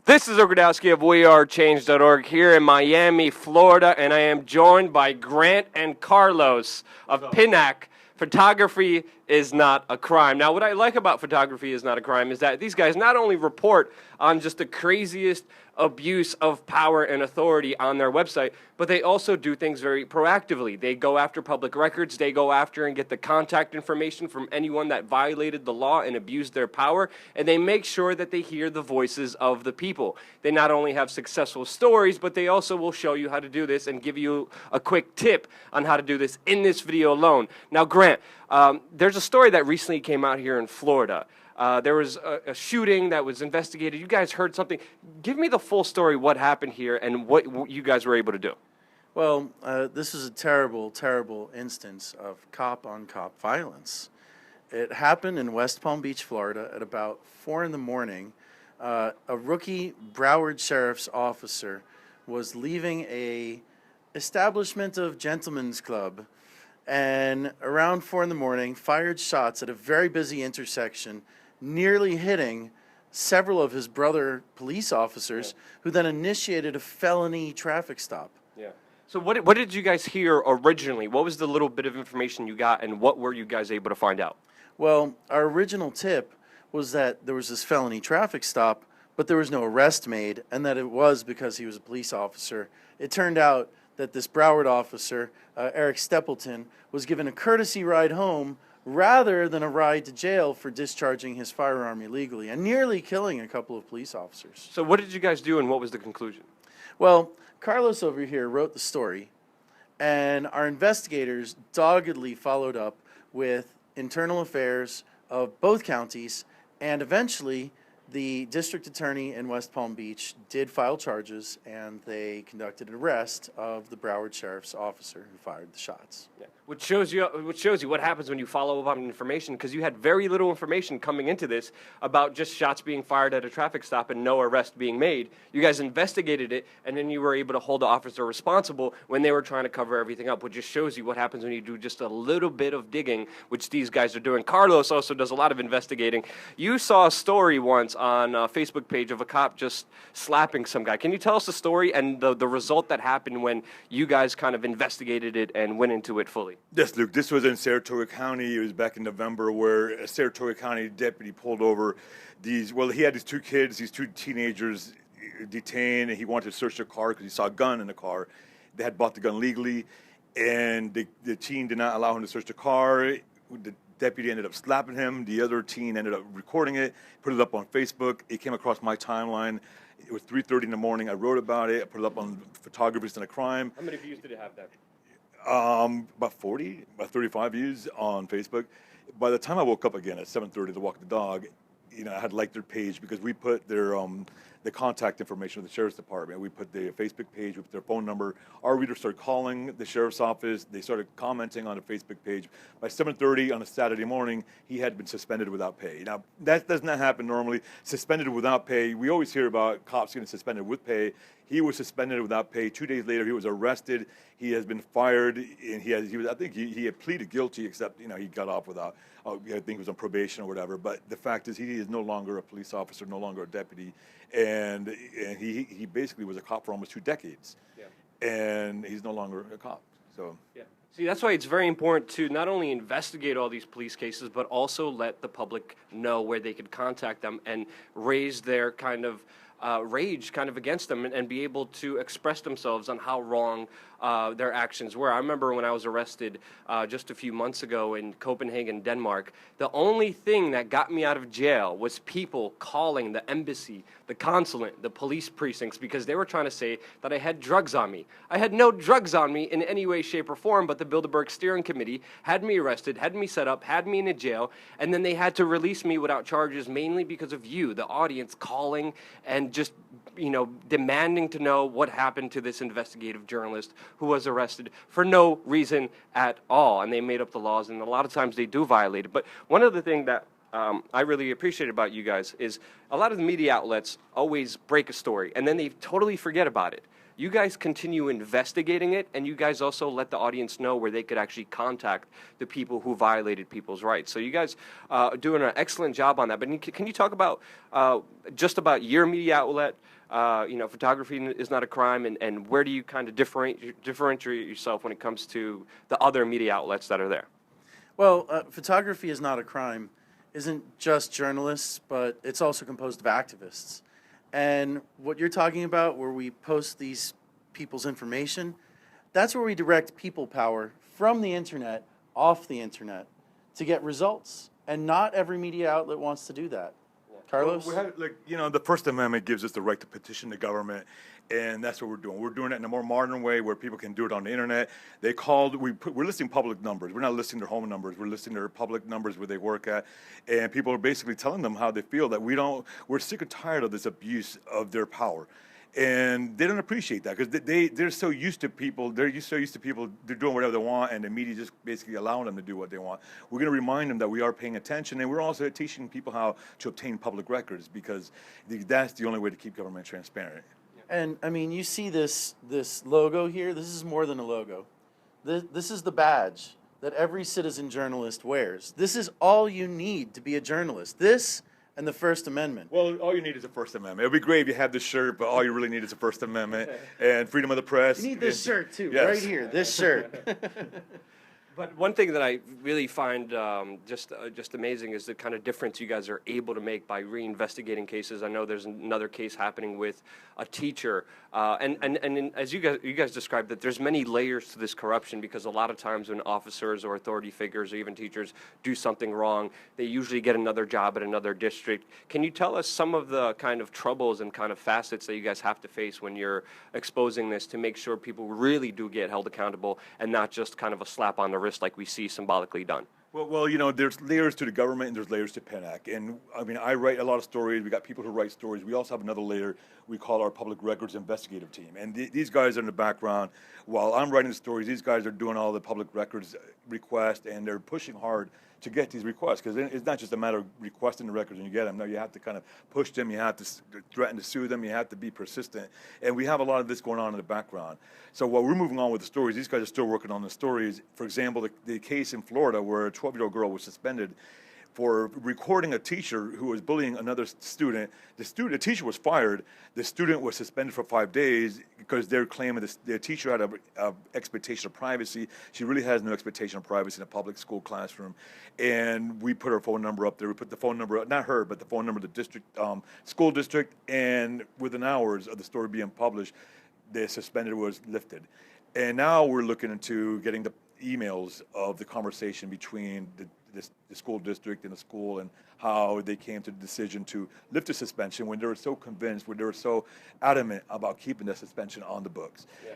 This is Ogrodowski of WeAreChange.org here in Miami, Florida, and I am joined by Grant and Carlos of Pinac. Photography is not a crime. Now, what I like about Photography is not a crime is that these guys not only report on just the craziest abuse of power and authority on their website, but they also do things very proactively. They go after public records, they go after and get the contact information from anyone that violated the law and abused their power, and they make sure that they hear the voices of the people. They not only have successful stories, but they also will show you how to do this and give you a quick tip on how to do this in this video alone. Now, Grant, there's a story that recently came out here in Florida. There was a shooting that was investigated. You guys heard something. Give me the full story, what happened here, and what you guys were able to do. Well, this is a terrible, terrible instance of cop-on-cop violence. It happened in West Palm Beach, Florida, at about 4 in the morning. A rookie Broward Sheriff's officer was leaving a establishment of gentlemen's club, and around 4 in the morning, fired shots at a very busy intersection, nearly hitting several of his brother police officers, who then initiated a felony traffic stop. Yeah. So what did you guys hear originally? What was the little bit of information you got, and what were you guys able to find out? Well, our original tip was that there was this felony traffic stop, but there was no arrest made, and that it was because he was a police officer. It turned out that this Broward officer, Eric Stapleton, was given a courtesy ride home rather than a ride to jail for discharging his firearm illegally and nearly killing a couple of police officers. So what did you guys do, and what was the conclusion? Well, Carlos over here wrote the story, and our investigators doggedly followed up with internal affairs of both counties, and eventually the district attorney in West Palm Beach did file charges, and they conducted an arrest of the Broward Sheriff's officer who fired the shots. Yeah. Which shows you what happens when you follow up on information, because you had very little information coming into this about just shots being fired at a traffic stop and no arrest being made. You guys investigated it, and then you were able to hold the officer responsible when they were trying to cover everything up, which just shows you what happens when you do just a little bit of digging, which these guys are doing. Carlos also does a lot of investigating. You saw a story once on a Facebook page of a cop just slapping some guy. Can you tell us the story and the result that happened when you guys kind of investigated it and went into it fully? Yes, Luke, this was in Saratoga County. It was back in November where a Saratoga County deputy pulled over he had these two kids, these two teenagers detained, and he wanted to search their car because he saw a gun in the car. They had bought the gun legally, and the teen did not allow him to search the car. The deputy ended up slapping him. The other teen ended up recording it, put it up on Facebook. It came across my timeline. It was 3:30 in the morning. I wrote about it. I put it up on Photographers in a Crime. How many views did it have that? About 40, about 35 views on Facebook. By the time I woke up again at 7:30 to walk the dog, I had liked their page because we put their the contact information of the sheriff's department. We put the Facebook page, we put their phone number. Our readers started calling the sheriff's office. They started commenting on the Facebook page. By 7:30 on a Saturday morning, he had been suspended without pay. Now, that does not happen normally. Suspended without pay, we always hear about cops getting suspended with pay. He was suspended without pay. 2 days later, he was arrested. He has been fired, and he had pleaded guilty, except he got off without. I think he was on probation or whatever. But the fact is, he is no longer a police officer, no longer a deputy, and he basically was a cop for almost 2 decades. Yeah. And he's no longer a cop. So. Yeah. See, that's why it's very important to not only investigate all these police cases, but also let the public know where they could contact them and raise their kind of rage kind of against them and be able to express themselves on how wrong their actions were. I remember when I was arrested just a few months ago in Copenhagen, Denmark, the only thing that got me out of jail was people calling the embassy, the consulate, the police precincts, because they were trying to say that I had drugs on me. I had no drugs on me in any way, shape, or form, but the Bilderberg Steering Committee had me arrested, had me set up, had me in a jail, and then they had to release me without charges, mainly because of you, the audience, calling and just demanding to know what happened to this investigative journalist who was arrested for no reason at all. And they made up the laws, and a lot of times they do violate it. But one of the things that I really appreciate about you guys is a lot of the media outlets always break a story, and then they totally forget about it. you guys continue investigating it, and you guys also let the audience know where they could actually contact the people who violated people's rights. So you guys are doing an excellent job on that. But can you talk about just about your media outlet? Photography is not a crime, and where do you kind of differentiate yourself when it comes to the other media outlets that are there? Well, photography is not a crime isn't just journalists, but it's also composed of activists. And what you're talking about, where we post these people's information, that's where we direct people power from the internet, off the internet, to get results. And not every media outlet wants to do that. Carlos? Well, the First Amendment gives us the right to petition the government, and that's what we're doing. We're doing it in a more modern way where people can do it on the internet. We're listing public numbers. We're not listing their home numbers. We're listing their public numbers where they work at, and people are basically telling them how they feel, that we're sick and tired of this abuse of their power. And they don't appreciate that because they're so used to people. They're doing whatever they want, and the media just basically allowing them to do what they want. We're going to remind them that we are paying attention, and we're also teaching people how to obtain public records, because that's the only way to keep government transparent. And I mean, you see this logo here. This is more than a logo. This is the badge that every citizen journalist wears. This is all you need to be a journalist. This and the First Amendment. Well, all you need is a First Amendment. It'd be great if you had this shirt, but all you really need is a First Amendment and freedom of the press. You need this shirt too, yes. right here. This shirt. But one thing that I really find just amazing is the kind of difference you guys are able to make by reinvestigating cases. I know there's another case happening with a teacher, and as you guys described, that there's many layers to this corruption, because a lot of times when officers or authority figures or even teachers do something wrong, they usually get another job at another district. Can you tell us some of the kind of troubles and kind of facets that you guys have to face when you're exposing this, to make sure people really do get held accountable and not just kind of a slap on the wrist like we see symbolically done? Well, there's layers to the government and there's layers to PENAC. And I mean, I write a lot of stories. We got people who write stories. We also have another layer we call our public records investigative team. And these guys are in the background. While I'm writing the stories, these guys are doing all the public records requests, and they're pushing hard to get these requests, because it's not just a matter of requesting the records and you get them. No, you have to kind of push them. You have to threaten to sue them. You have to be persistent. And we have a lot of this going on in the background. So while we're moving on with the stories, these guys are still working on the stories. For example, the case in Florida where a 12-year-old girl was suspended for recording a teacher who was bullying another student. The teacher was fired. The student was suspended for 5 days because they're claiming the teacher had a expectation of privacy. She really has no expectation of privacy in a public school classroom. And we put her phone number up there. We put the phone number, not her, but the phone number of the district, school district. And within hours of the story being published, the suspended was lifted. And now we're looking into getting the emails of the conversation between the school district and the school, and how they came to the decision to lift the suspension when they were so convinced, when they were so adamant about keeping the suspension on the books. Yeah.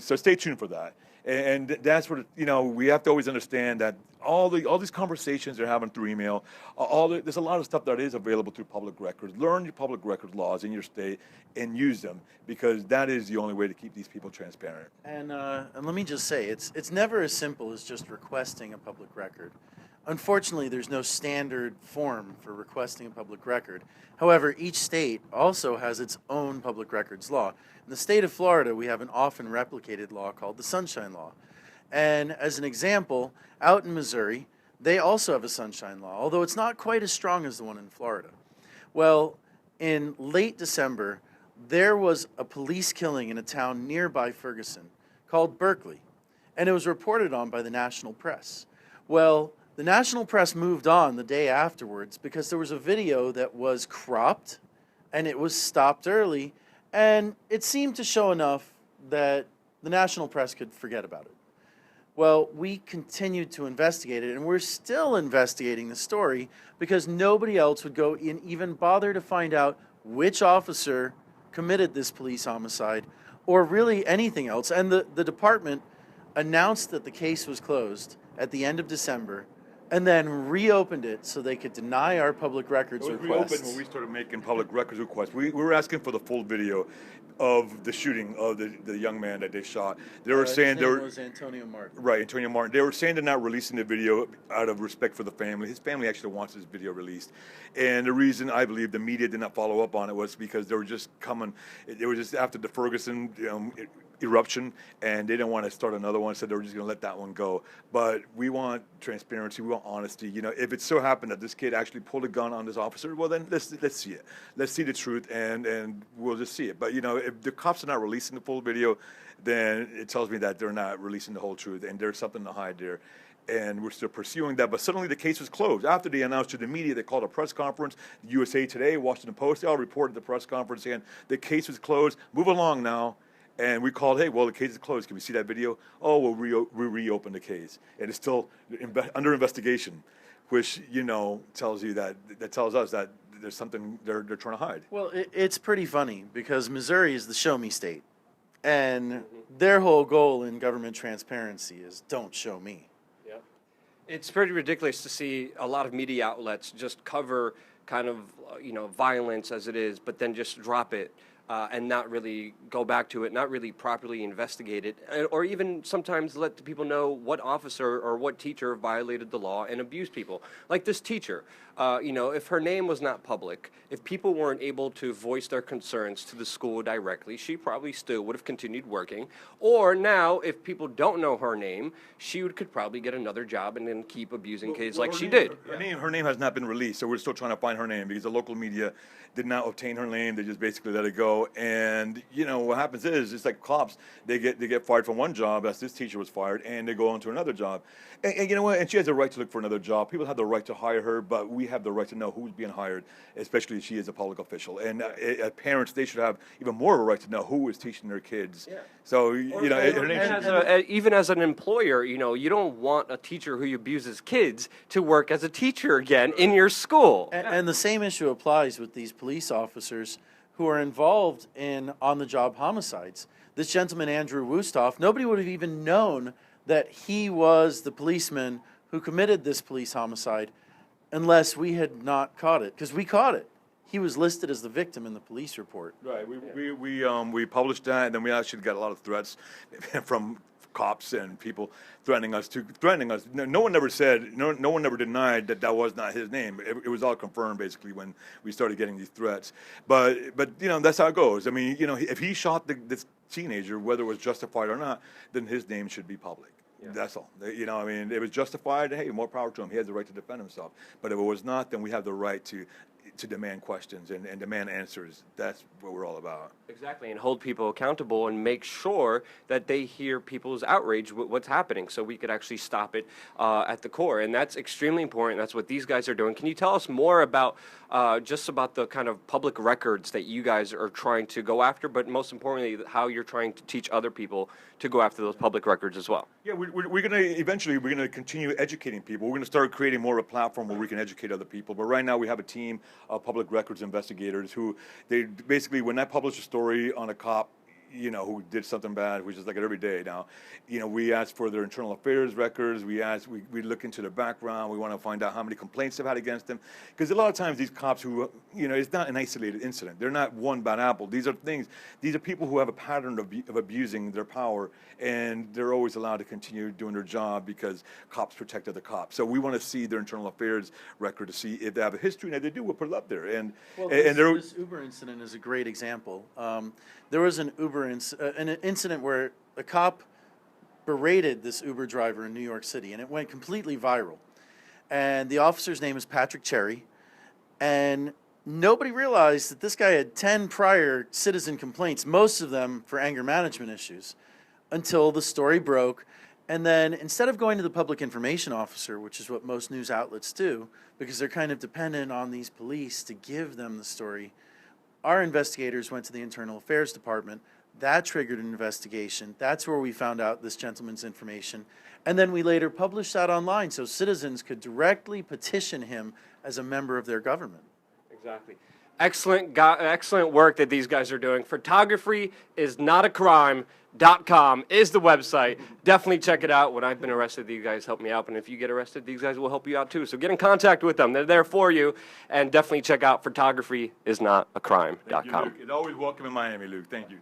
So stay tuned for that. And that's what, we have to always understand that all these conversations they're having through email, there's a lot of stuff that is available through public records. Learn your public record laws in your state and use them, because that is the only way to keep these people transparent. And let me just say, it's never as simple as just requesting a public record. Unfortunately, there's no standard form for requesting a public record. However, each state also has its own public records law. In the state of Florida, we have an often replicated law called the Sunshine Law. And as an example, out in Missouri, they also have a Sunshine Law, although it's not quite as strong as the one in Florida. Well, in late December, there was a police killing in a town nearby Ferguson called Berkeley, and it was reported on by the national press. Well, the national press moved on the day afterwards because there was a video that was cropped and it was stopped early, and it seemed to show enough that the national press could forget about it. Well, we continued to investigate it, and we're still investigating the story because nobody else would go and even bother to find out which officer committed this police homicide or really anything else. And the department announced that the case was closed at the end of December, and then reopened it so they could deny our public records It was reopened requests. when we started making public records requests. We were asking for the full video of the shooting of the young man that they shot. They were His saying they name were was Antonio Martin. right, Antonio Martin. They were saying they're not releasing the video out of respect for the family. His family actually wants this video released, and the reason I believe the media did not follow up on it was because they were just coming. They were just after the Ferguson eruption, and they didn't want to start another one, so they were just going to let that one go. But we want transparency, we want honesty. You know, if it so happened that this kid actually pulled a gun on this officer, well then let's see it. Let's see the truth, and we'll just see it. But you know, if the cops are not releasing the full video, then it tells me that they're not releasing the whole truth, and there's something to hide there. And we're still pursuing that. But suddenly the case was closed. After they announced to the media, they called a press conference. USA Today, Washington Post, they all reported the press conference saying the case was closed. Move along now. And we called, hey, well, the case is closed. Can we see that video? Oh, we'll reopen the case. And it's still under investigation, which, you know, tells you that tells us that there's something they're trying to hide. Well, it's pretty funny because Missouri is the show me state. And their whole goal in government transparency is don't show me. Yeah. It's pretty ridiculous to see a lot of media outlets just cover kind of, violence as it is, but then just drop it. And not really go back to it, not really properly investigate it, or even sometimes let the people know what officer or what teacher violated the law and abused people. Like this teacher, if her name was not public, if people weren't able to voice their concerns to the school directly, she probably still would have continued working. Or now, if people don't know her name, could probably get another job and then keep abusing kids like she did. Her name has not been released, so we're still trying to find her name because the local media did not obtain her name. They just basically let it go. And what happens is it's like cops. They get fired from one job, as this teacher was fired, and they go on to another job. And you know what? And she has the right to look for another job. People have the right to hire her, but we have the right to know who's being hired, especially if she is a public official. And parents, they should have even more of a right to know who is teaching their kids. Yeah. So her name. Even as an employer, you don't want a teacher who abuses kids to work as a teacher again in your school. And the same issue applies with these police officers who are involved in on-the-job homicides. This gentleman, Andrew Wusthoff, nobody would have even known that he was the policeman who committed this police homicide unless we had not caught it, because we caught it. He was listed as the victim in the police report. Right. We published that, and then we actually got a lot of threats from cops and people threatening us. No one ever said, no one ever denied that was not his name. It was all confirmed basically when we started getting these threats. But that's how it goes. I mean, if he shot this teenager, whether it was justified or not, then his name should be public. Yeah. That's all. It was justified. Hey, more power to him. He has the right to defend himself. But if it was not, then we have the right to demand questions and demand answers. That's what we're all about. Exactly, and hold people accountable and make sure that they hear people's outrage with what's happening so we could actually stop it at the core. And that's extremely important. That's what these guys are doing. Can you tell us more about just about the kind of public records that you guys are trying to go after, but most importantly, how you're trying to teach other people to go after those public records as well? Yeah, we're going to continue educating people. We're going to start creating more of a platform where we can educate other people. But right now we have a team of public records investigators who, they basically, when I publish a story on a cop, who did something bad, which is like every day now, we ask for their internal affairs records. We look into their background. We want to find out how many complaints they've had against them. Because a lot of times these cops who, it's not an isolated incident. They're not one bad apple. These are people who have a pattern of abusing their power, and they're always allowed to continue doing their job because cops protect other cops. So we want to see their internal affairs record to see if they have a history, and if they do, we'll put it up there. This Uber incident is a great example. There was an an incident where a cop berated this Uber driver in New York City, and it went completely viral. And the officer's name is Patrick Cherry, and nobody realized that this guy had 10 prior citizen complaints, most of them for anger management issues, until the story broke. And then instead of going to the public information officer, which is what most news outlets do, because they're kind of dependent on these police to give them the story, our investigators went to the Internal Affairs Department. That triggered an investigation. That's where we found out this gentleman's information. And then we later published that online so citizens could directly petition him as a member of their government. Exactly. Excellent work that these guys are doing. Photographyisnotacrime.com is the website. Definitely check it out. When I've been arrested, these guys help me out. And if you get arrested, these guys will help you out too. So get in contact with them. They're there for you. And definitely check out photographyisnotacrime.com. Luke. It's always welcome in Miami, Luke. Thank you.